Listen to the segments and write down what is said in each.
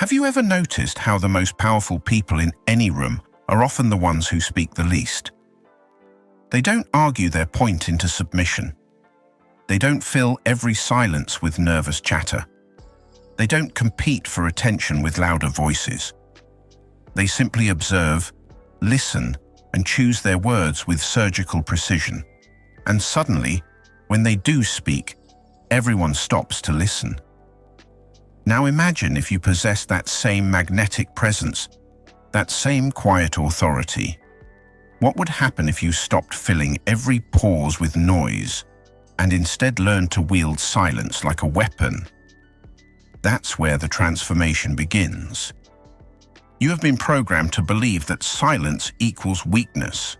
Have you ever noticed how the most powerful people in any room are often the ones who speak the least? They don't argue their point into submission. They don't fill every silence with nervous chatter. They don't compete for attention with louder voices. They simply observe, listen, and choose their words with surgical precision. And suddenly, when they do speak, everyone stops to listen. Now imagine if you possess that same magnetic presence, that same quiet authority. What would happen if you stopped filling every pause with noise and instead learned to wield silence like a weapon? That's where the transformation begins. You have been programmed to believe that silence equals weakness,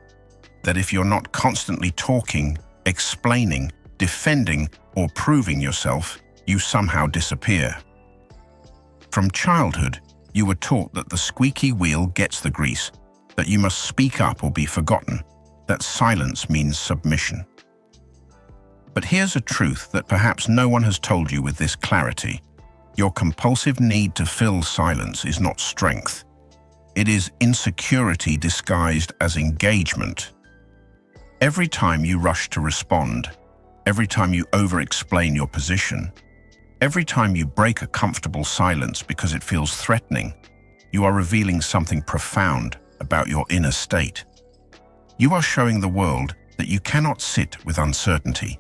that if you're not constantly talking, explaining, defending, or proving yourself, you somehow disappear. From childhood, you were taught that the squeaky wheel gets the grease, that you must speak up or be forgotten, that silence means submission. But here's a truth that perhaps no one has told you with this clarity. Your compulsive need to fill silence is not strength. It is insecurity disguised as engagement. Every time you rush to respond, every time you over-explain your position, every time you break a comfortable silence because it feels threatening, you are revealing something profound about your inner state. You are showing the world that you cannot sit with uncertainty,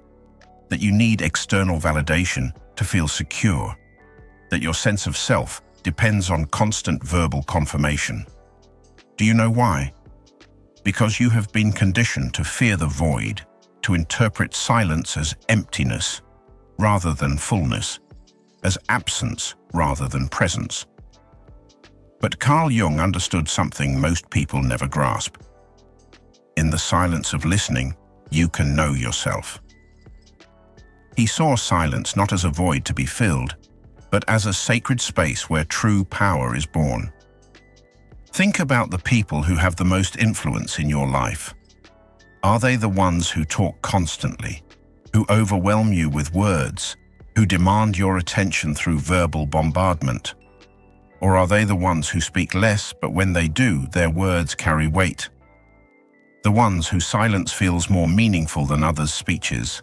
that you need external validation to feel secure, that your sense of self depends on constant verbal confirmation. Do you know why? Because you have been conditioned to fear the void, to interpret silence as emptiness rather than fullness, as absence rather than presence. But Carl Jung understood something most people never grasp. In the silence of listening, you can know yourself. He saw silence not as a void to be filled, but as a sacred space where true power is born. Think about the people who have the most influence in your life. Are they the ones who talk constantly, who overwhelm you with words, who demand your attention through verbal bombardment? Or are they the ones who speak less, but when they do, their words carry weight? The ones whose silence feels more meaningful than others' speeches.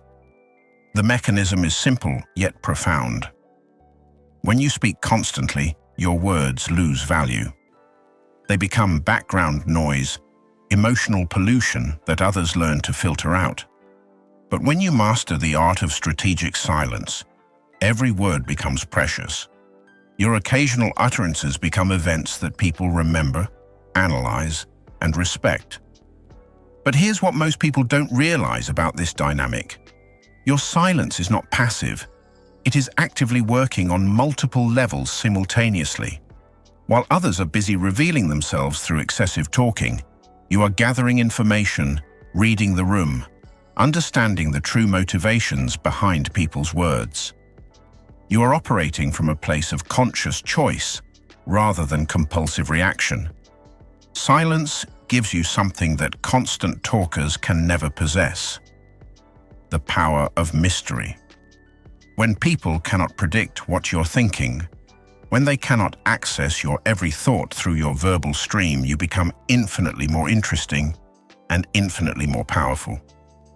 The mechanism is simple, yet profound. When you speak constantly, your words lose value. They become background noise, emotional pollution that others learn to filter out. But when you master the art of strategic silence, every word becomes precious. Your occasional utterances become events that people remember, analyze, and respect. But here's what most people don't realize about this dynamic. Your silence is not passive. It is actively working on multiple levels simultaneously. While others are busy revealing themselves through excessive talking, you are gathering information, reading the room, understanding the true motivations behind people's words. You are operating from a place of conscious choice rather than compulsive reaction. Silence gives you something that constant talkers can never possess: the power of mystery. When people cannot predict what you're thinking, when they cannot access your every thought through your verbal stream, you become infinitely more interesting and infinitely more powerful.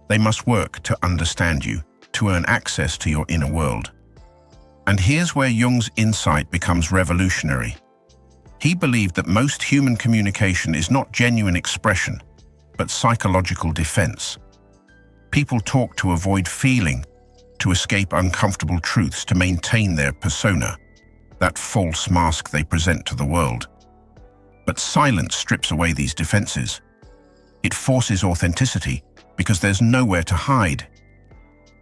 They must work to understand you, to earn access to your inner world. And here's where Jung's insight becomes revolutionary. He believed that most human communication is not genuine expression, but psychological defense. People talk to avoid feeling, to escape uncomfortable truths, to maintain their persona, that false mask they present to the world. But silence strips away these defenses. It forces authenticity because there's nowhere to hide.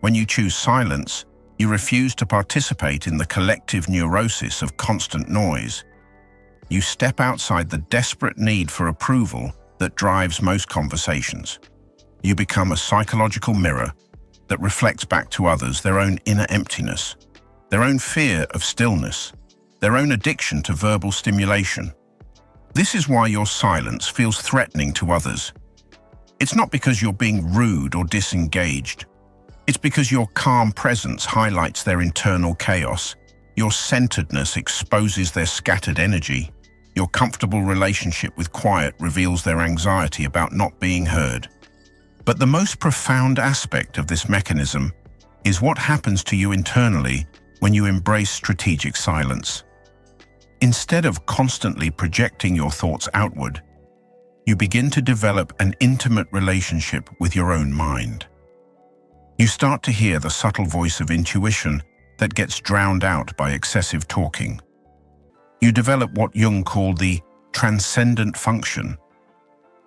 When you choose silence, you refuse to participate in the collective neurosis of constant noise. You step outside the desperate need for approval that drives most conversations. You become a psychological mirror that reflects back to others their own inner emptiness, their own fear of stillness, their own addiction to verbal stimulation. This is why your silence feels threatening to others. It's not because you're being rude or disengaged. It's because your calm presence highlights their internal chaos, Your centeredness exposes their scattered energy. Your comfortable relationship with quiet reveals their anxiety about not being heard. But the most profound aspect of this mechanism is what happens to you internally when you embrace strategic silence. Instead of constantly projecting your thoughts outward, you begin to develop an intimate relationship with your own mind. You start to hear the subtle voice of intuition that gets drowned out by excessive talking. You develop what Jung called the transcendent function,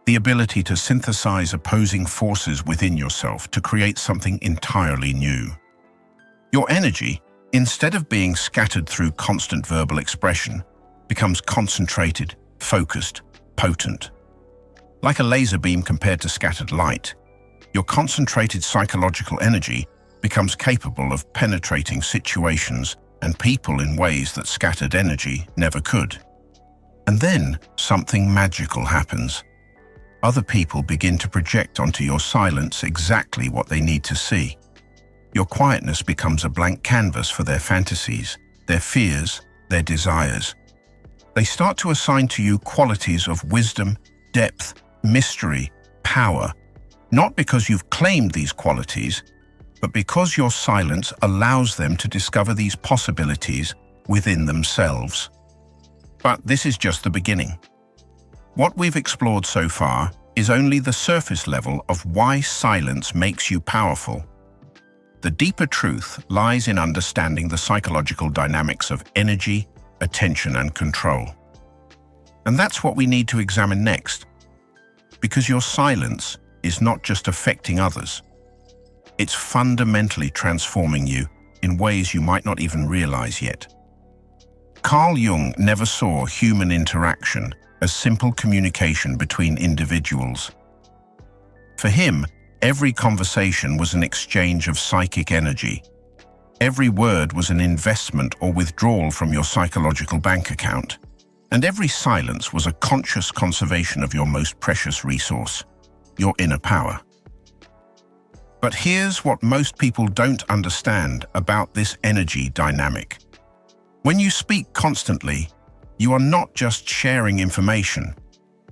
the ability to synthesize opposing forces within yourself to create something entirely new. Your energy, instead of being scattered through constant verbal expression, becomes concentrated, focused, potent. Like a laser beam compared to scattered light, your concentrated psychological energy becomes capable of penetrating situations and people in ways that scattered energy never could. And then something magical happens. Other people begin to project onto your silence exactly what they need to see. Your quietness becomes a blank canvas for their fantasies, their fears, their desires. They start to assign to you qualities of wisdom, depth, mystery, power, not because you've claimed these qualities, but because your silence allows them to discover these possibilities within themselves. But this is just the beginning. What we've explored so far is only the surface level of why silence makes you powerful. The deeper truth lies in understanding the psychological dynamics of energy, attention, and control. And that's what we need to examine next, because your silence is not just affecting others. It's fundamentally transforming you in ways you might not even realize yet. Carl Jung never saw human interaction as simple communication between individuals. For him, every conversation was an exchange of psychic energy. Every word was an investment or withdrawal from your psychological bank account. And every silence was a conscious conservation of your most precious resource, your inner power. But here's what most people don't understand about this energy dynamic. When you speak constantly, you are not just sharing information,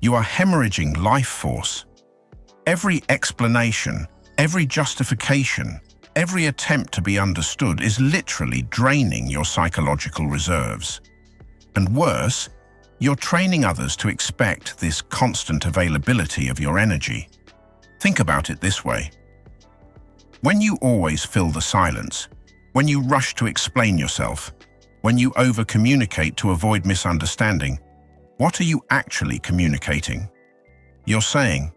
you are hemorrhaging life force. Every explanation, every justification, every attempt to be understood is literally draining your psychological reserves. And worse, you're training others to expect this constant availability of your energy. Think about it this way. When you always fill the silence, when you rush to explain yourself, when you over-communicate to avoid misunderstanding, what are you actually communicating? You're saying,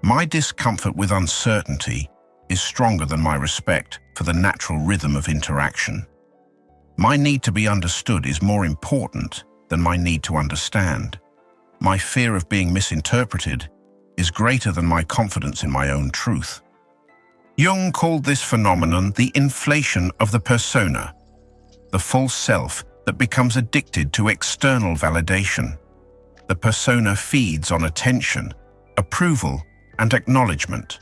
"My discomfort with uncertainty is stronger than my respect for the natural rhythm of interaction. My need to be understood is more important than my need to understand. My fear of being misinterpreted is greater than my confidence in my own truth." Jung called this phenomenon the inflation of the persona, the false self that becomes addicted to external validation. The persona feeds on attention, approval, and acknowledgement.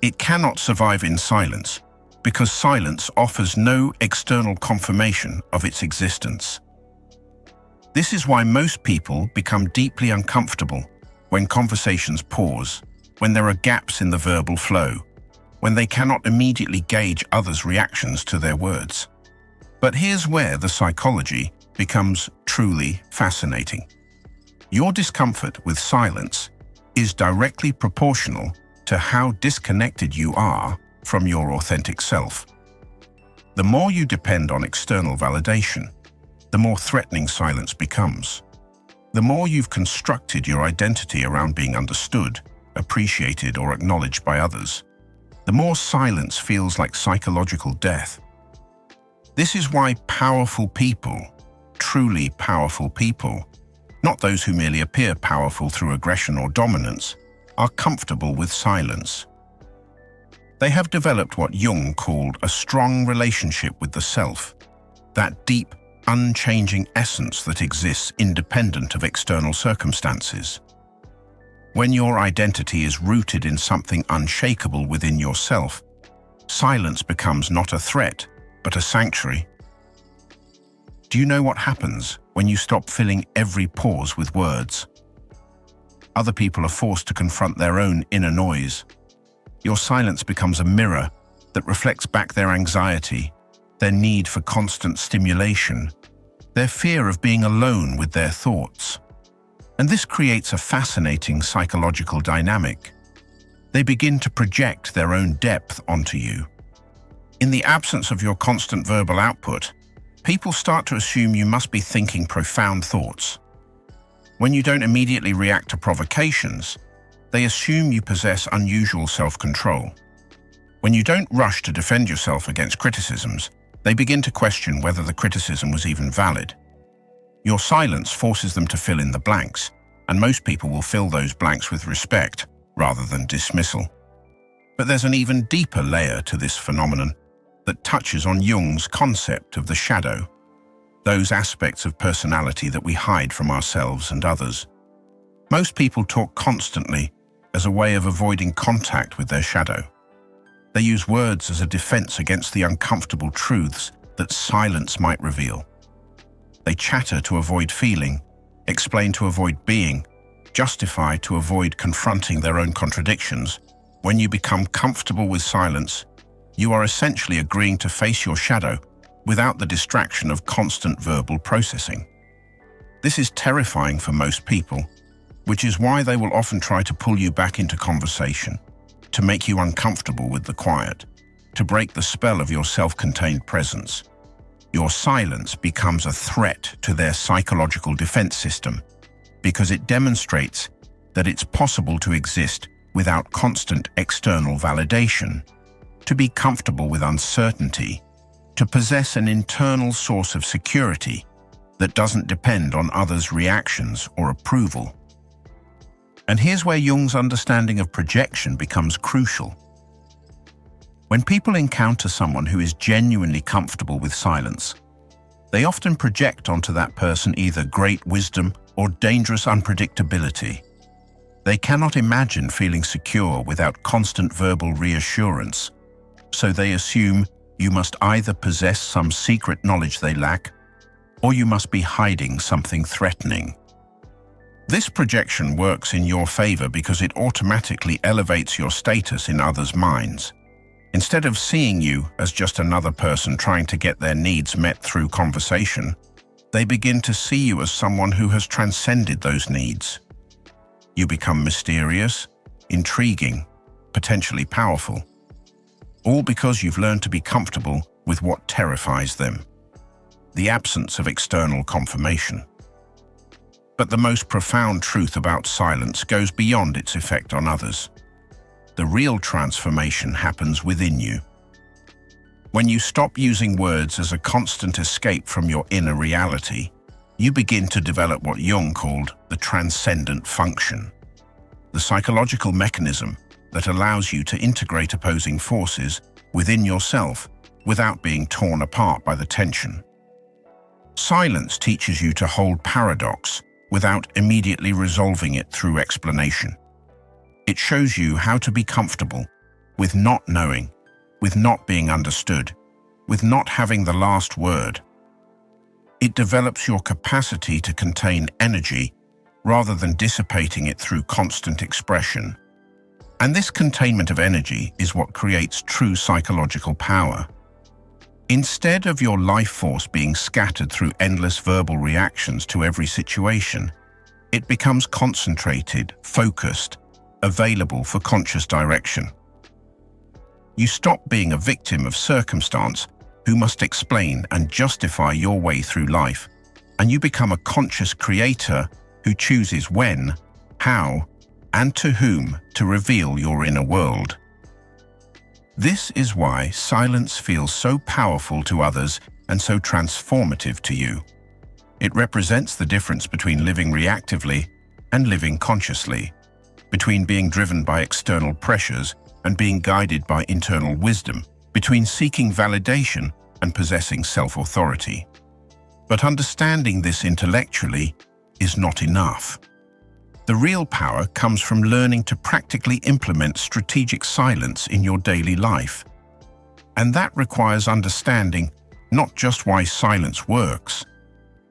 It cannot survive in silence because silence offers no external confirmation of its existence. This is why most people become deeply uncomfortable when conversations pause, when there are gaps in the verbal flow, when they cannot immediately gauge others' reactions to their words. But here's where the psychology becomes truly fascinating. Your discomfort with silence is directly proportional to how disconnected you are from your authentic self. The more you depend on external validation, the more threatening silence becomes. The more you've constructed your identity around being understood, appreciated, or acknowledged by others, the more silence feels like psychological death. This is why powerful people, truly powerful people, not those who merely appear powerful through aggression or dominance, are comfortable with silence. They have developed what Jung called a strong relationship with the self, that deep, unchanging essence that exists independent of external circumstances. When your identity is rooted in something unshakable within yourself, silence becomes not a threat, but a sanctuary. Do you know what happens when you stop filling every pause with words? Other people are forced to confront their own inner noise. Your silence becomes a mirror that reflects back their anxiety, their need for constant stimulation, their fear of being alone with their thoughts. And this creates a fascinating psychological dynamic. They begin to project their own depth onto you. In the absence of your constant verbal output, people start to assume you must be thinking profound thoughts. When you don't immediately react to provocations, they assume you possess unusual self-control. When you don't rush to defend yourself against criticisms, they begin to question whether the criticism was even valid. Your silence forces them to fill in the blanks, and most people will fill those blanks with respect rather than dismissal. But there's an even deeper layer to this phenomenon that touches on Jung's concept of the shadow, those aspects of personality that we hide from ourselves and others. Most people talk constantly as a way of avoiding contact with their shadow. They use words as a defense against the uncomfortable truths that silence might reveal. They chatter to avoid feeling, explain to avoid being, justify to avoid confronting their own contradictions. When you become comfortable with silence, you are essentially agreeing to face your shadow without the distraction of constant verbal processing. This is terrifying for most people, which is why they will often try to pull you back into conversation, to make you uncomfortable with the quiet, to break the spell of your self-contained presence. Your silence becomes a threat to their psychological defense system because it demonstrates that it's possible to exist without constant external validation, to be comfortable with uncertainty, to possess an internal source of security that doesn't depend on others' reactions or approval. And here's where Jung's understanding of projection becomes crucial. When people encounter someone who is genuinely comfortable with silence, they often project onto that person either great wisdom or dangerous unpredictability. They cannot imagine feeling secure without constant verbal reassurance, so they assume you must either possess some secret knowledge they lack, or you must be hiding something threatening. This projection works in your favor because it automatically elevates your status in others' minds. Instead of seeing you as just another person trying to get their needs met through conversation, they begin to see you as someone who has transcended those needs. You become mysterious, intriguing, potentially powerful, all because you've learned to be comfortable with what terrifies them, the absence of external confirmation. But the most profound truth about silence goes beyond its effect on others. The real transformation happens within you. When you stop using words as a constant escape from your inner reality, you begin to develop what Jung called the transcendent function, the psychological mechanism that allows you to integrate opposing forces within yourself without being torn apart by the tension. Silence teaches you to hold paradox without immediately resolving it through explanation. It shows you how to be comfortable with not knowing, with not being understood, with not having the last word. It develops your capacity to contain energy rather than dissipating it through constant expression. And this containment of energy is what creates true psychological power. Instead of your life force being scattered through endless verbal reactions to every situation, it becomes concentrated, focused, available for conscious direction. You stop being a victim of circumstance who must explain and justify your way through life, and you become a conscious creator who chooses when, how, and to whom to reveal your inner world. This is why silence feels so powerful to others and so transformative to you. It represents the difference between living reactively and living consciously, between being driven by external pressures and being guided by internal wisdom, between seeking validation and possessing self-authority. But understanding this intellectually is not enough. The real power comes from learning to practically implement strategic silence in your daily life. And that requires understanding not just why silence works,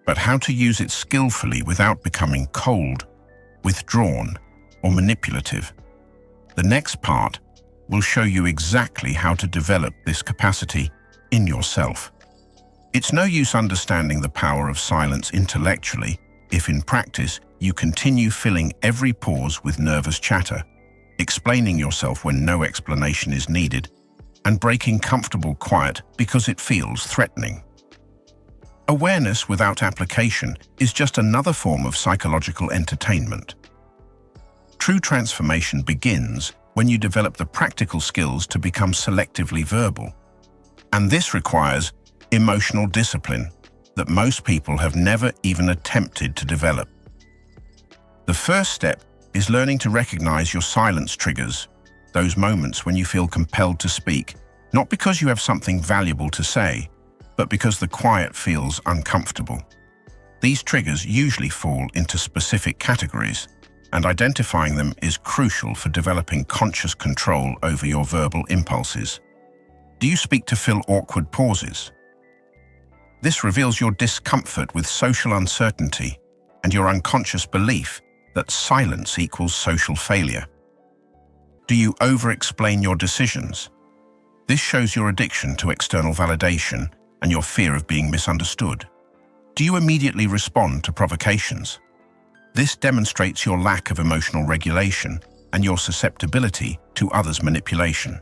but how to use it skillfully without becoming cold, withdrawn, or manipulative. The next part will show you exactly how to develop this capacity in yourself. It's no use understanding the power of silence intellectually if in practice you continue filling every pause with nervous chatter, explaining yourself when no explanation is needed, and breaking comfortable quiet because it feels threatening. Awareness without application is just another form of psychological entertainment. True transformation begins when you develop the practical skills to become selectively verbal. And this requires emotional discipline that most people have never even attempted to develop. The first step is learning to recognize your silence triggers, those moments when you feel compelled to speak, not because you have something valuable to say, but because the quiet feels uncomfortable. These triggers usually fall into specific categories, and identifying them is crucial for developing conscious control over your verbal impulses. Do you speak to fill awkward pauses? This reveals your discomfort with social uncertainty and your unconscious belief that silence equals social failure. Do you over-explain your decisions? This shows your addiction to external validation and your fear of being misunderstood. Do you immediately respond to provocations? This demonstrates your lack of emotional regulation and your susceptibility to others' manipulation.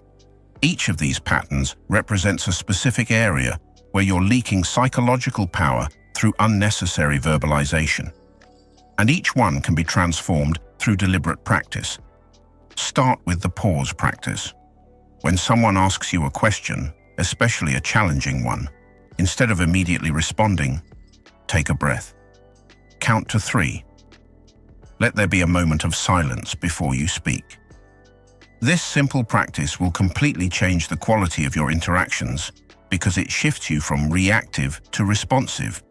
Each of these patterns represents a specific area where you're leaking psychological power through unnecessary verbalization. And each one can be transformed through deliberate practice. Start with the pause practice. When someone asks you a question, especially a challenging one, instead of immediately responding, take a breath. Count to 3. Let there be a moment of silence before you speak. This simple practice will completely change the quality of your interactions because it shifts you from reactive to responsive,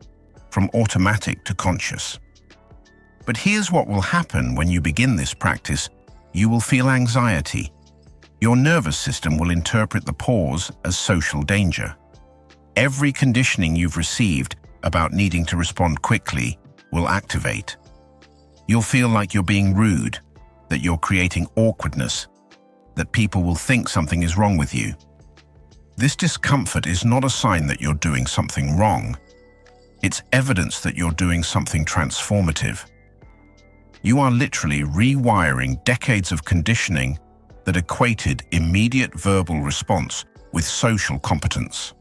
from automatic to conscious. But here's what will happen when you begin this practice. You will feel anxiety. Your nervous system will interpret the pause as social danger. Every conditioning you've received about needing to respond quickly will activate. You'll feel like you're being rude, that you're creating awkwardness, that people will think something is wrong with you. This discomfort is not a sign that you're doing something wrong. It's evidence that you're doing something transformative. You are literally rewiring decades of conditioning that equated immediate verbal response with social competence.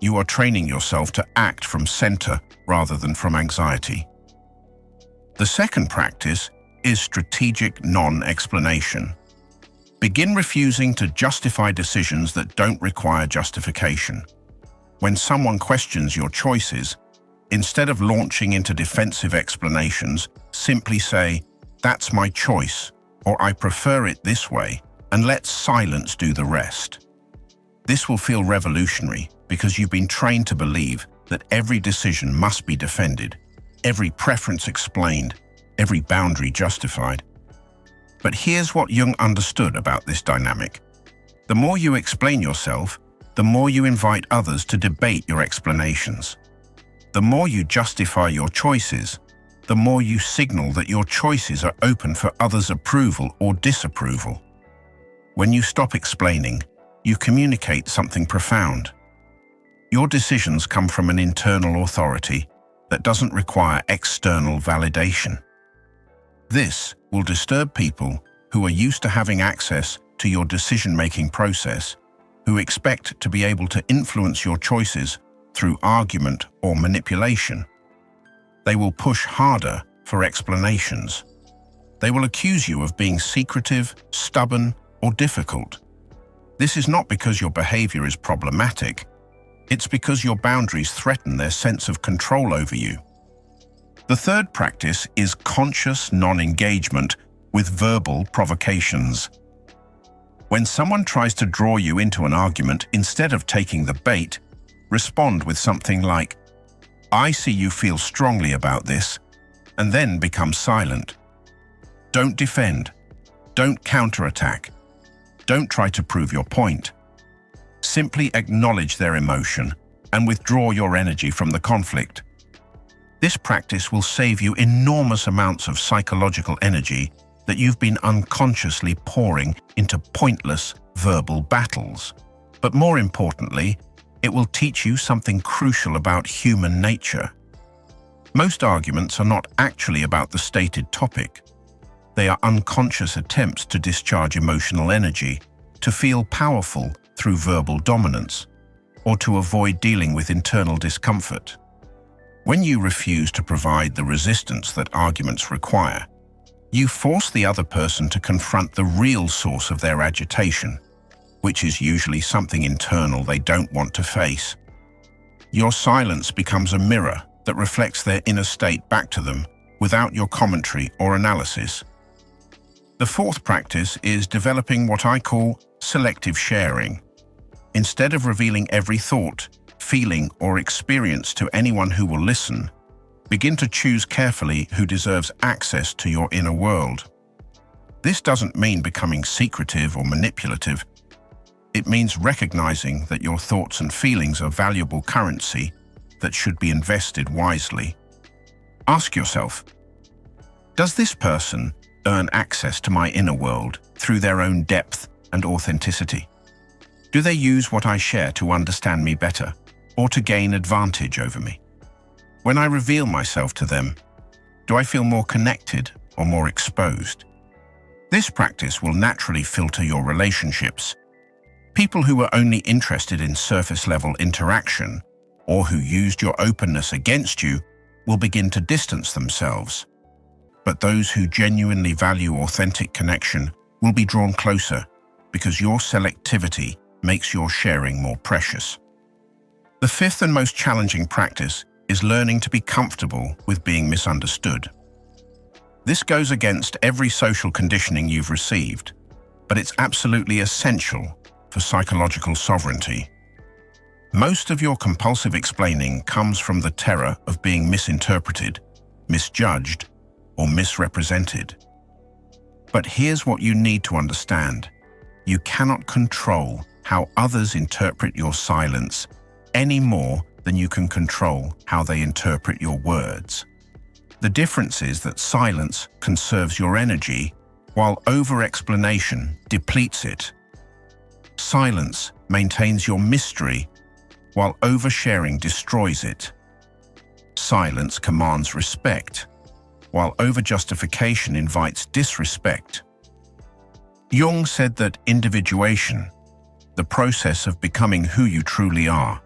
You are training yourself to act from center rather than from anxiety. The second practice is strategic non-explanation. Begin refusing to justify decisions that don't require justification. When someone questions your choices, instead of launching into defensive explanations, simply say, "That's my choice," or "I prefer it this way," and let silence do the rest. This will feel revolutionary because you've been trained to believe that every decision must be defended, every preference explained, every boundary justified. But here's what Jung understood about this dynamic. The more you explain yourself, the more you invite others to debate your explanations. The more you justify your choices, the more you signal that your choices are open for others' approval or disapproval. When you stop explaining, you communicate something profound. Your decisions come from an internal authority that doesn't require external validation. This will disturb people who are used to having access to your decision-making process, who expect to be able to influence your choices through argument or manipulation. They will push harder for explanations. They will accuse you of being secretive, stubborn, or difficult. This is not because your behavior is problematic. It's because your boundaries threaten their sense of control over you. The third practice is conscious non-engagement with verbal provocations. When someone tries to draw you into an argument, instead of taking the bait, respond with something like, "I see you feel strongly about this," and then become silent. Don't defend. Don't counterattack. Don't try to prove your point. Simply acknowledge their emotion and withdraw your energy from the conflict. This practice will save you enormous amounts of psychological energy that you've been unconsciously pouring into pointless verbal battles. But more importantly, it will teach you something crucial about human nature. Most arguments are not actually about the stated topic. They are unconscious attempts to discharge emotional energy, to feel powerful through verbal dominance, or to avoid dealing with internal discomfort. When you refuse to provide the resistance that arguments require, you force the other person to confront the real source of their agitation, which is usually something internal they don't want to face. Your silence becomes a mirror that reflects their inner state back to them without your commentary or analysis. The fourth practice is developing what I call selective sharing. Instead of revealing every thought, feeling, or experience to anyone who will listen, begin to choose carefully who deserves access to your inner world. This doesn't mean becoming secretive or manipulative. It means recognizing that your thoughts and feelings are valuable currency that should be invested wisely. Ask yourself, does this person earn access to my inner world through their own depth and authenticity? Do they use what I share to understand me better or to gain advantage over me? When I reveal myself to them, do I feel more connected or more exposed? This practice will naturally filter your relationships. People who are only interested in surface-level interaction or who used your openness against you will begin to distance themselves. But those who genuinely value authentic connection will be drawn closer because your selectivity makes your sharing more precious. The fifth and most challenging practice is learning to be comfortable with being misunderstood. This goes against every social conditioning you've received, but it's absolutely essential for psychological sovereignty. Most of your compulsive explaining comes from the terror of being misinterpreted, misjudged, or misrepresented. But here's what you need to understand. You cannot control how others interpret your silence any more than you can control how they interpret your words. The difference is that silence conserves your energy, while over-explanation depletes it. Silence maintains your mystery, while oversharing destroys it. Silence commands respect, while over-justification invites disrespect. Jung said that individuation, the process of becoming who you truly are,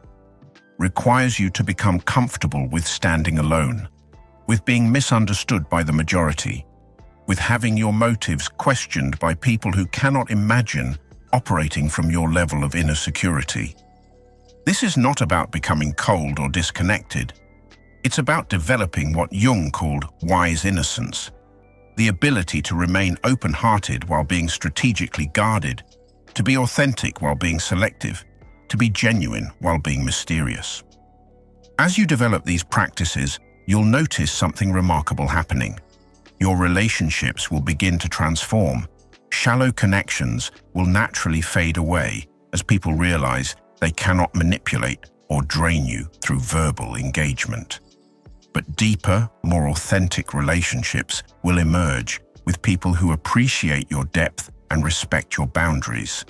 requires you to become comfortable with standing alone, with being misunderstood by the majority, with having your motives questioned by people who cannot imagine operating from your level of inner security. This is not about becoming cold or disconnected. It's about developing what Jung called wise innocence, the ability to remain open-hearted while being strategically guarded, to be authentic while being selective, to be genuine while being mysterious. As you develop these practices, you'll notice something remarkable happening. Your relationships will begin to transform. Shallow connections will naturally fade away as people realize they cannot manipulate or drain you through verbal engagement. But deeper, more authentic relationships will emerge with people who appreciate your depth and respect your boundaries.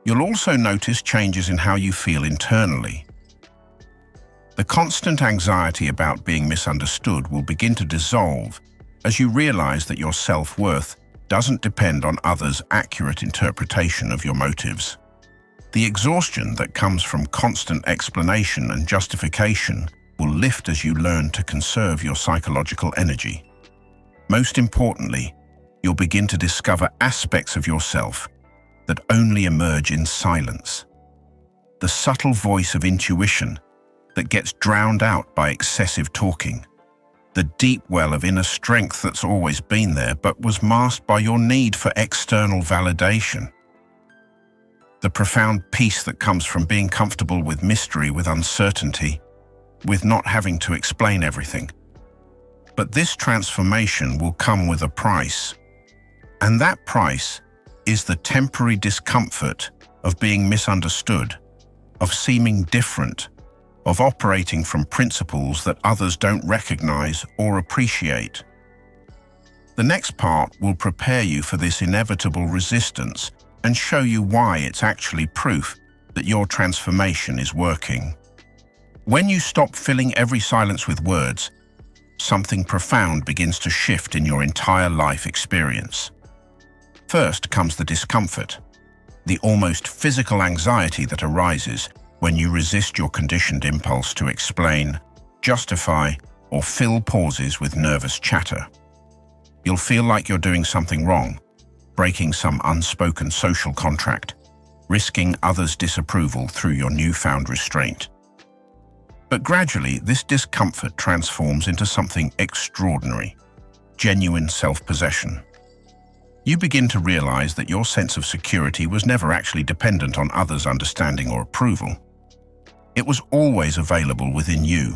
You'll also notice changes in how you feel internally. The constant anxiety about being misunderstood will begin to dissolve as you realize that your self-worth doesn't depend on others' accurate interpretation of your motives. The exhaustion that comes from constant explanation and justification will lift as you learn to conserve your psychological energy. Most importantly, you'll begin to discover aspects of yourself that only emerge in silence. The subtle voice of intuition that gets drowned out by excessive talking. The deep well of inner strength that's always been there but was masked by your need for external validation. The profound peace that comes from being comfortable with mystery, with uncertainty, with not having to explain everything. But this transformation will come with a price. And that price is the temporary discomfort of being misunderstood, of seeming different, of operating from principles that others don't recognize or appreciate. The next part will prepare you for this inevitable resistance and show you why it's actually proof that your transformation is working. When you stop filling every silence with words, something profound begins to shift in your entire life experience. First comes the discomfort, the almost physical anxiety that arises when you resist your conditioned impulse to explain, justify, or fill pauses with nervous chatter. You'll feel like you're doing something wrong, breaking some unspoken social contract, risking others' disapproval through your newfound restraint. But gradually, this discomfort transforms into something extraordinary, genuine self-possession. You begin to realize that your sense of security was never actually dependent on others' understanding or approval. It was always available within you,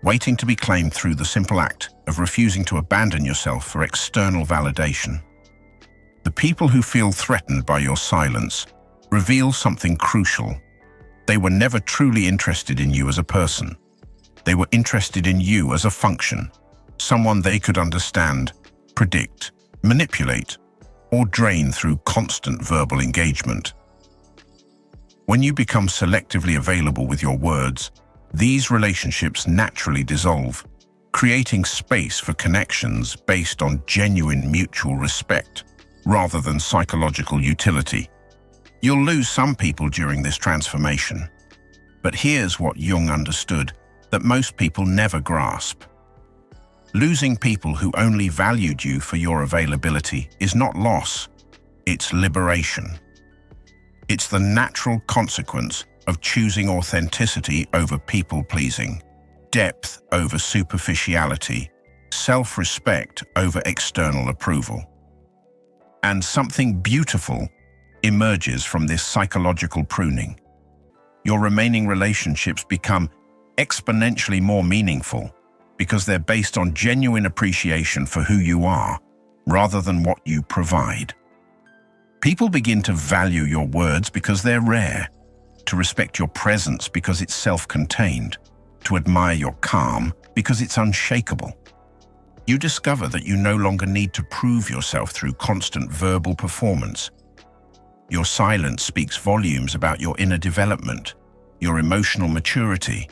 waiting to be claimed through the simple act of refusing to abandon yourself for external validation. The people who feel threatened by your silence reveal something crucial. They were never truly interested in you as a person. They were interested in you as a function, someone they could understand, predict, manipulate, or drain through constant verbal engagement. When you become selectively available with your words, these relationships naturally dissolve, creating space for connections based on genuine mutual respect rather than psychological utility. You'll lose some people during this transformation, but here's what Jung understood that most people never grasp. Losing people who only valued you for your availability is not loss, it's liberation. It's the natural consequence of choosing authenticity over people-pleasing, depth over superficiality, self-respect over external approval. And something beautiful emerges from this psychological pruning. Your remaining relationships become exponentially more meaningful because they're based on genuine appreciation for who you are rather than what you provide. People begin to value your words because they're rare, to respect your presence because it's self-contained, to admire your calm because it's unshakable. You discover that you no longer need to prove yourself through constant verbal performance. Your silence speaks volumes about your inner development, your emotional maturity,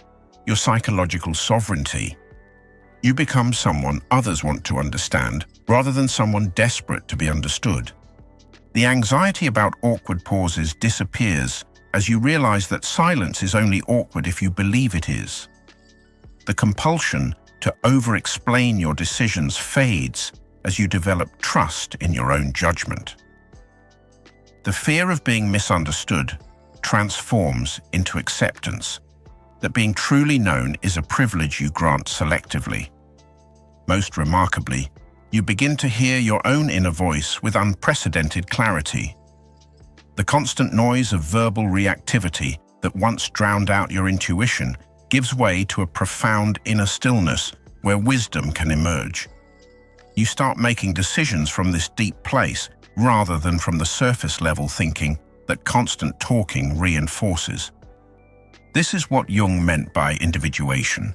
your psychological sovereignty. You become someone others want to understand rather than someone desperate to be understood. The anxiety about awkward pauses disappears as you realize that silence is only awkward if you believe it is. The compulsion to over-explain your decisions fades as you develop trust in your own judgment. The fear of being misunderstood transforms into acceptance that being truly known is a privilege you grant selectively. Most remarkably, you begin to hear your own inner voice with unprecedented clarity. The constant noise of verbal reactivity that once drowned out your intuition gives way to a profound inner stillness where wisdom can emerge. You start making decisions from this deep place rather than from the surface-level thinking that constant talking reinforces. This is what Jung meant by individuation,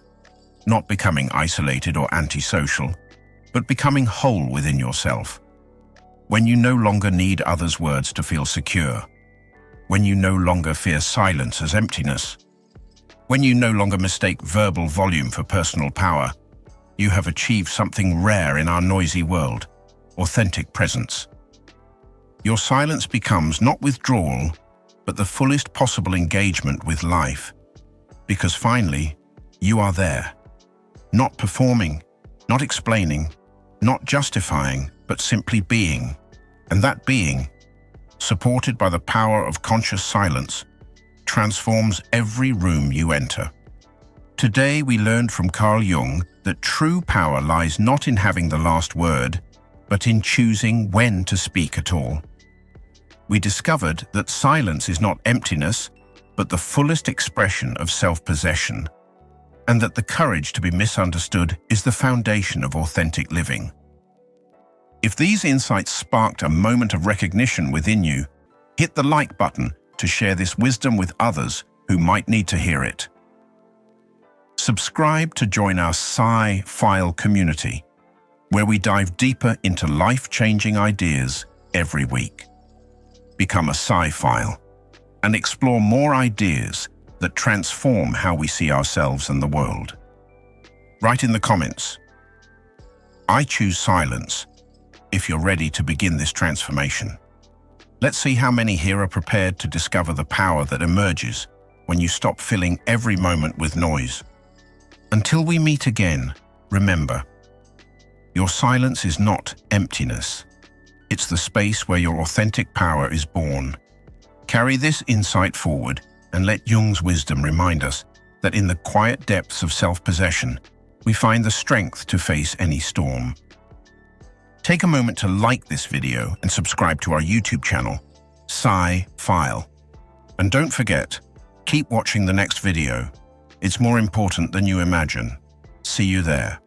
not becoming isolated or antisocial, but becoming whole within yourself. When you no longer need others' words to feel secure, when you no longer fear silence as emptiness, when you no longer mistake verbal volume for personal power, you have achieved something rare in our noisy world, authentic presence. Your silence becomes not withdrawal, but the fullest possible engagement with life, because finally, you are there, not performing, not explaining, not justifying, but simply being. And that being, supported by the power of conscious silence, transforms every room you enter. Today we learned from Carl Jung that true power lies not in having the last word, but in choosing when to speak at all. We discovered that silence is not emptiness, but the fullest expression of self-possession, and that the courage to be misunderstood is the foundation of authentic living. If these insights sparked a moment of recognition within you, hit the like button to share this wisdom with others who might need to hear it. Subscribe to join our PSYphile community, where we dive deeper into life-changing ideas every week. Become a PSYphile and explore more ideas that transform how we see ourselves and the world. Write in the comments, "I choose silence," if you're ready to begin this transformation. Let's see how many here are prepared to discover the power that emerges when you stop filling every moment with noise. Until we meet again, remember, your silence is not emptiness. It's the space where your authentic power is born. Carry this insight forward and let Jung's wisdom remind us that in the quiet depths of self-possession, we find the strength to face any storm. Take a moment to like this video and subscribe to our YouTube channel, PSYphile. And don't forget, keep watching the next video. It's more important than you imagine. See you there.